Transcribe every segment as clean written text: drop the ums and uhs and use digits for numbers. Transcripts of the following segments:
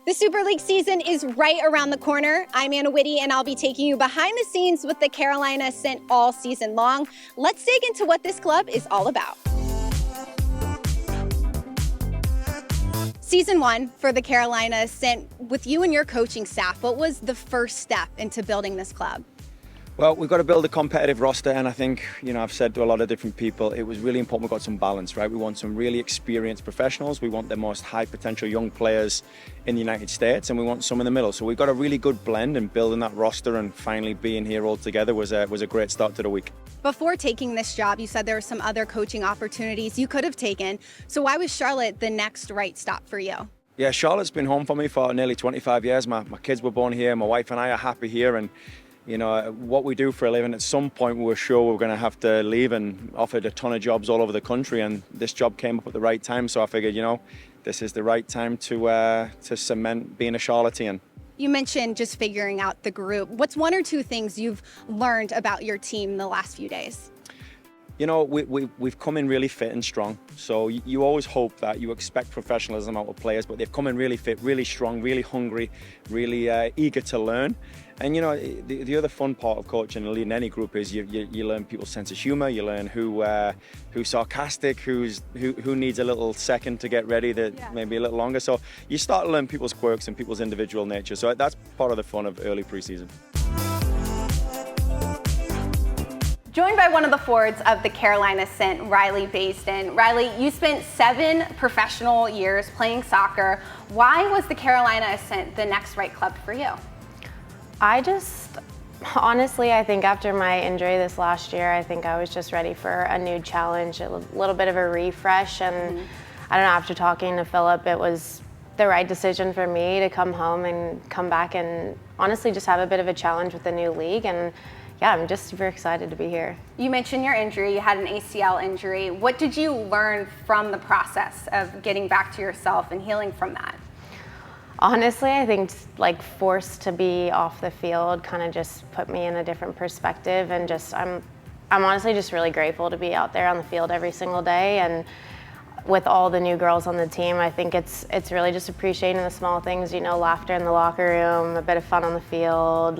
The Super League season is right around the corner. I'm Anna Witte, and I'll be taking you behind the scenes with the Carolina Ascent all season long. Let's dig into what this club is all about. Season 1 for the Carolina Ascent, with you and your coaching staff, what was the first step into building this club? Well, we've got to build a competitive roster, and I think, I've said to a lot of different people, it was really important we got some balance, right? We want some really experienced professionals, we want the most high potential young players in the United States, and we want some in the middle. So we've got a really good blend, and building that roster and finally being here all together was a great start to the week. Before taking this job, you said there were some other coaching opportunities you could have taken. So why was Charlotte the next right stop for you? Yeah, Charlotte's been home for me for nearly 25 years. My kids were born here, my wife and I are happy here, and what we do for a living, at some point we were sure we were going to have to leave, and offered a ton of jobs all over the country, and this job came up at the right time. So I figured, this is the right time to cement being a Charlottean. You mentioned just figuring out the group. What's one or two things you've learned about your team in the last few days? We've come in really fit and strong. So you always hope that you expect professionalism out of players, but they've come in really fit, really strong, really hungry, really eager to learn. And the other fun part of coaching and leading any group is you learn people's sense of humor. You learn who's sarcastic, who needs a little second to get ready, that maybe a little longer. So you start to learn people's quirks and people's individual nature. So that's part of the fun of early preseason. Joined by one of the forwards of the Carolina Ascent, Riley Basden. Riley, you spent 7 professional years playing soccer. Why was the Carolina Ascent the next right club for you? Honestly, I think after my injury this last year, I think I was just ready for a new challenge, a little bit of a refresh. And I don't know, after talking to Philip, it was the right decision for me to come home and come back and honestly just have a bit of a challenge with the new league. And yeah, I'm just super excited to be here. You mentioned your injury. You had an ACL injury. What did you learn from the process of getting back to yourself and healing from that? Honestly, I think forced to be off the field kind of just put me in a different perspective, and I'm honestly just really grateful to be out there on the field every single day. And with all the new girls on the team, I think it's really just appreciating the small things, laughter in the locker room, a bit of fun on the field,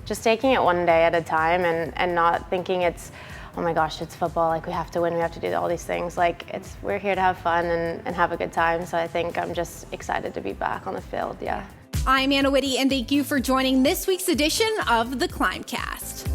just taking it one day at a time, and not thinking it's, oh my gosh, it's football, we have to win, we have to do all these things. We're here to have fun and have a good time. So I think I'm just excited to be back on the field, yeah. I'm Anna Witte, and thank you for joining this week's edition of the Climcast.